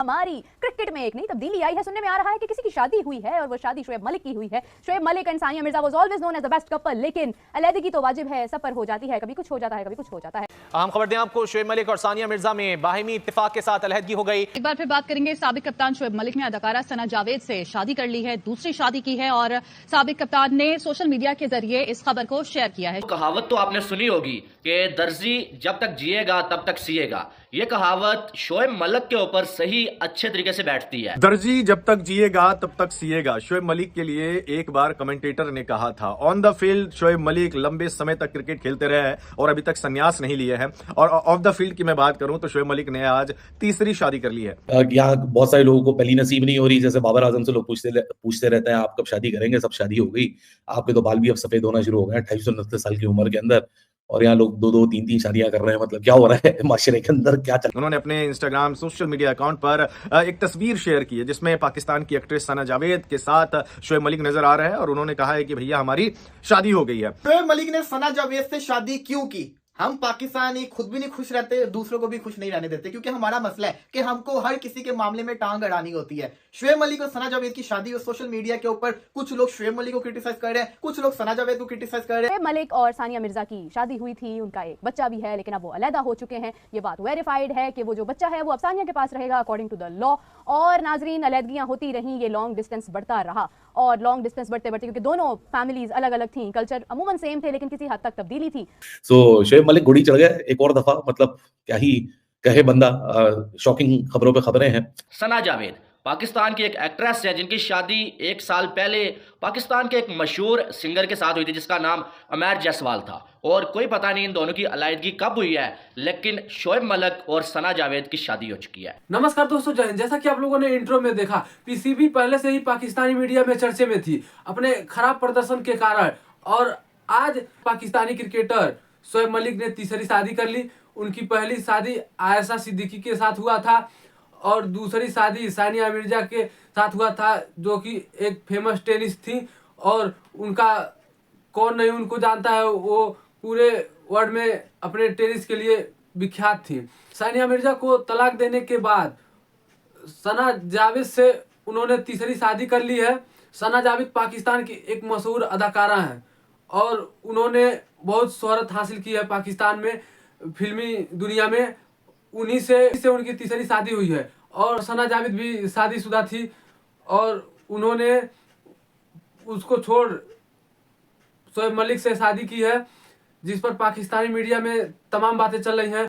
हमारी क्रिकेट में एक नई तब्दीली आई है। सुनने में आ रहा है कि किसी की शादी हुई है और वो शादी शोएब मलिक की हुई है। Shoaib Malik and Sania Mirza was always known as the best couple, लेकिन अलैदगी तो वाजिब है, सब पर हो जाती है, कभी कुछ हो जाता है, कभी कुछ हो जाता है। अहम खबर दें आपको, शोएब मलिक और सानिया मिर्जा में बाहिमी इत्तेफाक के साथ अलहदगी हो गई। एक बार फिर बात करेंगे, साबिक कप्तान शोएब मलिक ने अदाकारा सना जावेद से शादी कर ली है, दूसरी शादी की है और साबिक कप्तान ने सोशल मीडिया के जरिए इस खबर को शेयर किया है। कहावत तो आपने सुनी होगी कि दर्जी जब तक जिएगा तब तक सिएगा। ये कहावत शोएब मलिक के ऊपर सही अच्छे तरीके से बैठती है। दर्जी जब तक जिएगा तब तक सिएगा, शोएब मलिक के लिए एक बार कमेंटेटर ने कहा था। On the field Shoaib Malik लंबे समय तक क्रिकेट खेलते रहे हैं और अभी तक संन्यास नहीं लिए हैं। और ऑफ द फील्ड की मैं बात करूं तो शोएब मलिक ने आज तीसरी शादी कर ली है। यहाँ बहुत सारे लोगों को पहली नसीब नहीं हो रही, जैसे बाबर आजम से लोग पूछते रहते हैं आप कब शादी करेंगे, सब शादी हो गई, आपके तो बाल भी अब सफेद होना शुरू हो गए 2829 साल की उम्र के अंदर, और यहाँ लोग दो तीन शादियां कर रहे हैं। मतलब क्या हो रहा है माशरे के अंदर, क्या चल। उन्होंने अपने इंस्टाग्राम सोशल मीडिया अकाउंट पर एक तस्वीर शेयर की है जिसमें पाकिस्तान की एक्ट्रेस सना जावेद के साथ शोएब मलिक नजर आ रहे हैं और उन्होंने कहा है कि भैया हमारी शादी हो गई है। शोएब मलिक ने सना जावेद से शादी क्यों की? हम पाकिस्तानी खुद भी नहीं खुश रहते, दूसरों को भी खुश नहीं रहने देते, क्योंकि हमारा मसला है कि हमको हर किसी के मामले में टांग अड़ानी होती है। शोएब मलिक और सना जावेद की शादी और सोशल मीडिया के ऊपर कुछ लोग शोएब मलिक को क्रिटिसाइज कर रहे हैं, कुछ लोग सना जावेद को क्रिटिसाइज कर रहे हैं। शोएब मलिक और सानिया मिर्जा की शादी हुई थी, उनका एक बच्चा भी है, लेकिन अब वो अलहदा हो चुके हैं। ये बात वेरीफाइड है कि वो जो बच्चा है वो अब सानिया के पास रहेगा अकॉर्डिंग टू द लॉ। और नाजरीन, अलहदगियां होती रहीं, ये लॉन्ग डिस्टेंस बढ़ता रहा और लॉन्ग डिस्टेंस बढ़ते बढ़ते, क्योंकि दोनों फैमिलीज अलग अलग थी, कल्चर अमूमन सेम थे लेकिन किसी हद तक तब्दीली थी। सो शोएब मलिक घोड़ी चढ़ गए एक और दफा, मतलब क्या ही कहे बंदा। शॉकिंग खबरों पे खबरें हैं। सना जावेद पाकिस्तान की एक एक्ट्रेस है जिनकी शादी 1 साल पहले पाकिस्तान के एक मशहूर सिंगर के साथ हुई थी जिसका नाम अमैर जसवाल था। और कोई पता नहीं इन दोनों की अलहदगी कब हुई है, लेकिन शोएब मलिक और सना जावेद की शादी हो चुकी है। नमस्कार दोस्तों, जय हिंद। जैसा कि आप लोगों ने इंट्रो में देखा, पीसीबी पहले से ही पाकिस्तानी मीडिया में चर्चे में थी अपने खराब प्रदर्शन के कारण, और आज पाकिस्तानी क्रिकेटर शोएब मलिक ने तीसरी शादी कर ली। उनकी पहली शादी आयशा सिद्दीकी के साथ हुआ था और दूसरी शादी सानिया मिर्जा के साथ हुआ था, जो कि एक फेमस टेनिस थी और उनका कौन नहीं उनको जानता है, वो पूरे वर्ल्ड में अपने टेनिस के लिए विख्यात थी। सानिया मिर्जा को तलाक देने के बाद सना जावेद से उन्होंने तीसरी शादी कर ली है। सना जावेद पाकिस्तान की एक मशहूर अदाकारा हैं और उन्होंने बहुत शोहरत हासिल की है पाकिस्तान में, फिल्मी दुनिया में। उन्हीं से उनकी तीसरी शादी हुई है। और सना जावेद भी शादीशुदा थी और उन्होंने उसको छोड़ शोएब मलिक से शादी की है, जिस पर पाकिस्तानी मीडिया में तमाम बातें चल रही हैं।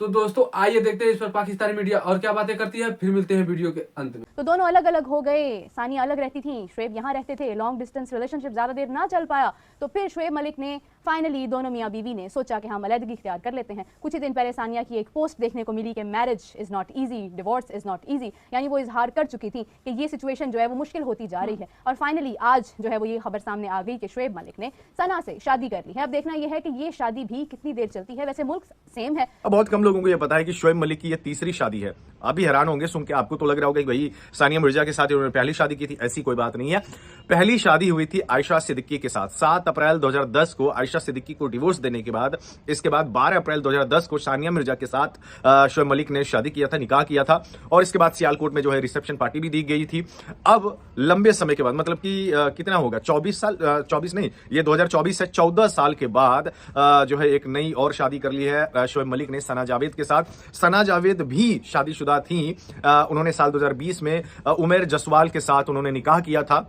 तो दोस्तों आइए देखते हैं इस पर पाकिस्तानी मीडिया और क्या बातें करती है, फिर मिलते हैं वीडियो के अंत में। तो दोनों अलग अलग हो गए, सानिया अलग रहती थी, शोएब यहाँ रहते थे। लॉन्ग डिस्टेंस रिलेशनशिप ज़्यादा देर ना चल पाया, तो फिर शोएब मलिक ने फाइनली, दोनों मियाँ बीवी ने सोचा कि हम अलहदगी इख्तियार कर लेते हैं। कुछ ही दिन पहले सानिया की एक पोस्ट देखने को मिली कि marriage is not easy, divorce is not easy, यानी वो इजहार कर चुकी थी कि ये सिचुएशन जो है वो मुश्किल होती जा रही है। और फाइनली आज जो है वो ये खबर सामने आ गई कि शोएब मलिक ने सना से शादी कर ली है। अब देखना यह है कि ये शादी भी कितनी देर चलती है। वैसे मुल्क सेम है। अब बहुत कम लोगों को यह पता है कि शोएब मलिक की यह तीसरी शादी है। आप भी हैरान होंगे सुन के, आपको तो लग रहा होगा कि भाई सानिया मिर्जा के साथ उन्होंने पहली शादी की थी। ऐसी कोई बात नहीं है। पहली शादी हुई थी आयशा सिद्दीकी के साथ 7 अप्रैल 2010 को। आयशा सिद्दीकी को डिवोर्स देने के बाद इसके बाद 12 अप्रैल 2010 को सानिया मिर्जा के साथ शोएब मलिक ने शादी किया था, निकाह किया था। और इसके बाद सियालकोट में जो है रिसेप्शन पार्टी भी दी गई थी। अब लंबे समय के बाद, मतलब कि कितना होगा, 24 साल, 24 नहीं, ये 2024 से 14 साल के बाद जो है एक नई और शादी कर ली है शोएब मलिक ने सना जावेद के साथ। सना जावेद भी शादीशुदा थी। उन्होंने साल 2020 में उमैर जसवाल के साथ उन्होंने निकाह किया था,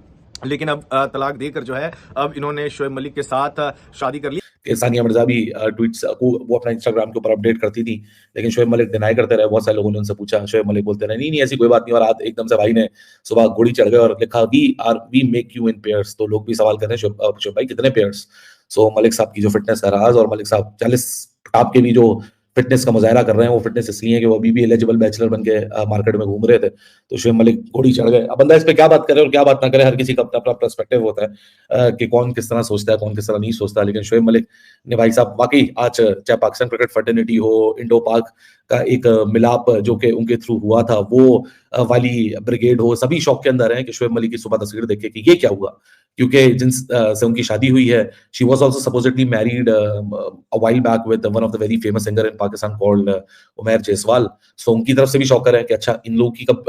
लेकिन अब तलाक देकर जो है अब इन्होंने शोएब मलिक के साथ शादी कर ली। सानिया मिर्जा भी ट्वीट्स को वो अपना इंस्टाग्राम के ऊपर अपडेट करती थी, लेकिन शोएब मलिक डिनाई करते रहे। बहुत सारे लोगों ने उनसे पूछा, शोएब मलिक बोलते रहे नहीं ऐसी कोई बात नहीं। और आज एकदम से भाई ने सुबह घोड़ी चढ़ गए और लिखा we make you in pairs. तो लोग भी सवाल कर रहे हैं शोएब भाई कितने पेयर्स। सो मलिक साहब की जो फिटनेस है राज, और मलिक साहब 40 टॉप के भी जो फिटनेस का मुजाहरा कर रहे हैं, वो फिटनेस इसलिए है कि वो अभी भी एलिजिबल बैचलर बन के मार्केट में घूम रहे थे। तो शोएब मलिक घोड़ी चढ़ गए। अब बंदा इस पे क्या बात करे और क्या बात ना करे, हर किसी का अपना अपना पर्सपेक्टिव होता है कि कौन किस तरह सोचता है, कौन किस तरह नहीं सोचता। लेकिन शोएब मलिक ने भाई साहब वाकई आज, चाहे पाकिस्तान क्रिकेट फर्टर्निटी हो, इंडो पाक का एक मिलाप जो कि उनके थ्रू हुआ था, वो वाली ब्रिगेड हो, सभी शौक के अंदर है कि शोएब मलिक की सुबह तस्वीर देखे कि ये क्या हुआ क्योंकि जिन से उनकी शादी हुई है, she was also supposedly married a while back with one of the very famous singer in Pakistan called Umair Jaiswal. So उनकी तरफ से भी शौकर है कि अच्छा इन लोगों की कब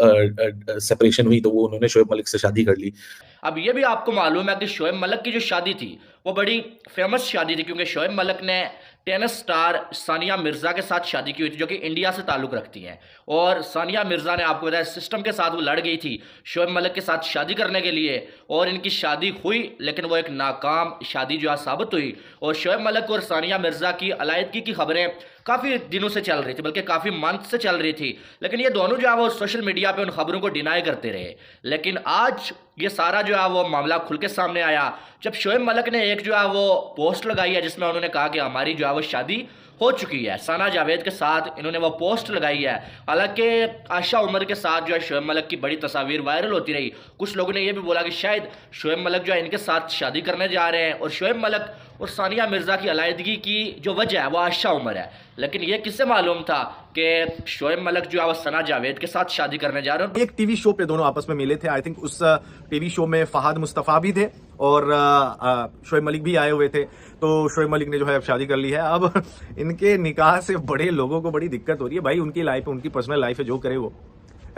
सेपरेशन हुई तो वो उन्होंने शोएब मलिक से शादी कर ली। अब ये भी आपको मालूम है कि शोएब मलिक की जो शादी थी वो बड़ी फेमस शादी थी, क्योंकि शोएब मलिक ने टेनिस स्टार सानिया मिर्ज़ा के साथ शादी की हुई थी, जो कि इंडिया से ताल्लुक़ रखती हैं। और सानिया मिर्ज़ा ने, आपको बताया, सिस्टम के साथ वो लड़ गई थी शोएब मलिक के साथ शादी करने के लिए, और इनकी शादी हुई, लेकिन वो एक नाकाम शादी जो है साबित हुई। और शोएब मलिक और सानिया मिर्ज़ा की अलहदगी की खबरें काफ़ी दिनों से चल रही थी, बल्कि काफ़ी मंथ से चल रही थी, लेकिन ये दोनों जो है वो सोशल मीडिया पे उन खबरों को डिनाई करते रहे। लेकिन आज ये सारा जो है वो मामला खुल के सामने आया जब शोएब मलिक ने एक जो है वो पोस्ट लगाई है, जिसमें उन्होंने कहा कि हमारी जो है वो शादी हो चुकी है सना जावेद के साथ। इन्होंने वो पोस्ट लगाई है। हालांकि आशा उमर के साथ जो है शोएब मलिक की बड़ी तस्वीर वायरल होती रही। कुछ लोगों ने यह भी बोला कि शायद शोएब मलिक जो है इनके साथ शादी करने जा रहे हैं, और शोएब मलिक और सानिया मिर्ज़ा की अलहदगी की जो वजह है वो आशा उमर है। लेकिन ये किससे मालूम था कि शोएब मलिक जो है वो सना जावेद के साथ शादी करने जा रहे हैं। एक टीवी शो पे दोनों आपस में मिले थे। आई थिंक उस टीवी शो में फहाद मुस्तफ़ा भी थे और शोएब मलिक भी आए हुए थे। तो शोएब मलिक ने जो है शादी कर ली है। अब इनके निकाह से बड़े लोगों को बड़ी दिक्कत हो रही है। भाई उनकी लाइफ है, उनकी पर्सनल लाइफ है, जो करे वो।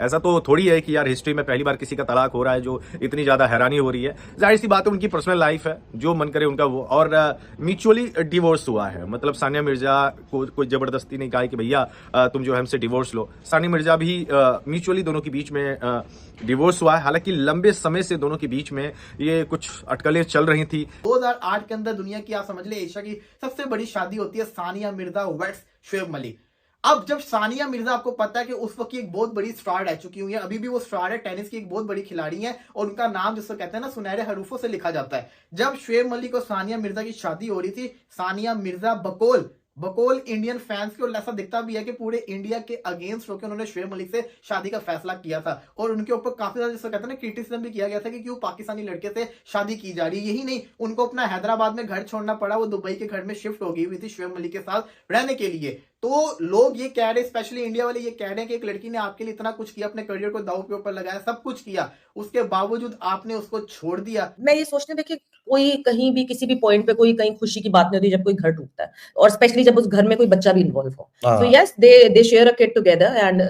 ऐसा तो थोड़ी है कि यार हिस्ट्री में पहली बार किसी का तलाक हो रहा है जो इतनी ज्यादा हैरानी हो रही है। जाहिर सी बात है उनकी पर्सनल लाइफ है, जो मन करे उनका वो। और म्यूचुअली डिवोर्स हुआ है, मतलब सानिया मिर्जा को कोई जबरदस्ती नहीं कहा कि भैया तुम जो है हमसे डिवोर्स लो। सानिया मिर्जा भी म्यूचुअली दोनों के बीच में डिवोर्स हुआ है। हालांकि लंबे समय से दोनों के बीच में ये कुछ अटकलें चल रही थी। 2008 के अंदर दुनिया की, आप समझ ले, एशिया की सबसे बड़ी शादी होती है सानिया मिर्जा वर्सेस शोएब मलिक। अब जब सानिया मिर्जा, आपको पता है कि उस वक्त की एक बहुत बड़ी स्टार रह चुकी हुई है, अभी भी वो स्टार है, टेनिस की एक बहुत बड़ी खिलाड़ी है, और उनका नाम जिसको कहते हैं ना सुनहरे हरूफों से लिखा जाता है। जब शोएब मलिक और सानिया मिर्जा की शादी हो रही थी, सानिया मिर्जा बकौल इंडियन फैंस की, और ऐसा दिखता भी है कि पूरे इंडिया के अगेंस्ट होकर उन्होंने शोएब मलिक से शादी का फैसला किया था। और उनके ऊपर काफी ज्यादा, जिसको कहते हैं ना, क्रिटिसिज्म भी किया गया था कि क्यों पाकिस्तानी लड़के से शादी की जा रही है। यही नहीं, उनको अपना हैदराबाद में घर छोड़ना पड़ा, वो दुबई के घर में शिफ्ट हो गई हुई थी शोएब मलिक के साथ रहने के लिए। तो लोग ये कह रहे, स्पेशली इंडिया वाले ये कह रहे हैं कि एक लड़की ने आपके लिए इतना कुछ किया, अपने करियर को दांव के ऊपर लगाया, सब कुछ किया, उसके बावजूद आपने उसको छोड़ दिया। मैं ये सोचती हूँ, देखिए कोई कहीं भी किसी भी पॉइंट पे कोई कहीं खुशी की बात नहीं होती जब कोई घर टूटता है, और स्पेशली जब उस घर में कोई बच्चा भी इन्वॉल्व हो। So yes, they share a kid together and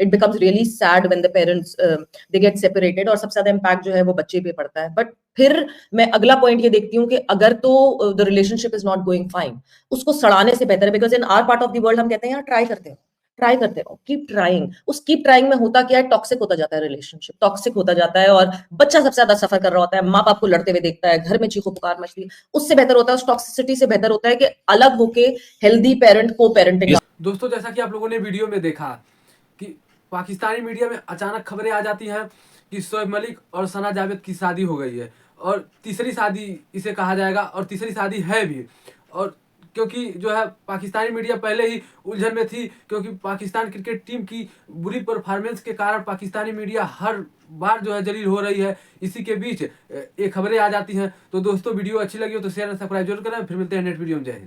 it becomes really sad when the parents they get separated, और सबसे ज्यादा इम्पैक्ट जो है वो बच्चे पे पड़ता है। बट फिर मैं अगला पॉइंट ये देखती हूँ कि अगर तो the relationship is not going fine, उसको सड़ाने से बेहतर है, because in our part of the world हम कहते हैं यार ट्राई करते रहो, कीप ट्राइंग। उस कीप ट्राइंग में होता क्या है, टॉक्सिक होता जाता है रिलेशनशिप, टॉक्सिक होता जाता है, और बच्चा सबसे ज्यादा सफर कर रहा होता है, माँ बाप को लड़ते हुए देखता है, घर में चीखो पुकार मचती है। उससे बेहतर होता है, उस टॉक्सिसिटी से बेहतर होता है कि अलग होके हेल्दी पेरेंट को पेरेंटिंग। दोस्तों, जैसा कि आप लोगों ने वीडियो में देखा कि पाकिस्तानी मीडिया में अचानक खबरें आ जाती हैं कि शोएब मलिक और सना जावेद की शादी हो गई है, और तीसरी शादी इसे कहा जाएगा, और तीसरी शादी है भी। और क्योंकि जो है पाकिस्तानी मीडिया पहले ही उलझन में थी, क्योंकि पाकिस्तान क्रिकेट टीम की बुरी परफॉर्मेंस के कारण पाकिस्तानी मीडिया हर बार जो है जलील हो रही है। इसी के बीच ये खबरें आ जाती हैं। तो दोस्तों, वीडियो अच्छी लगी हो तो शेयर और सब्सक्राइब जरूर करें। फिर मिलते हैं नेक्स्ट वीडियो में। जय हिंद।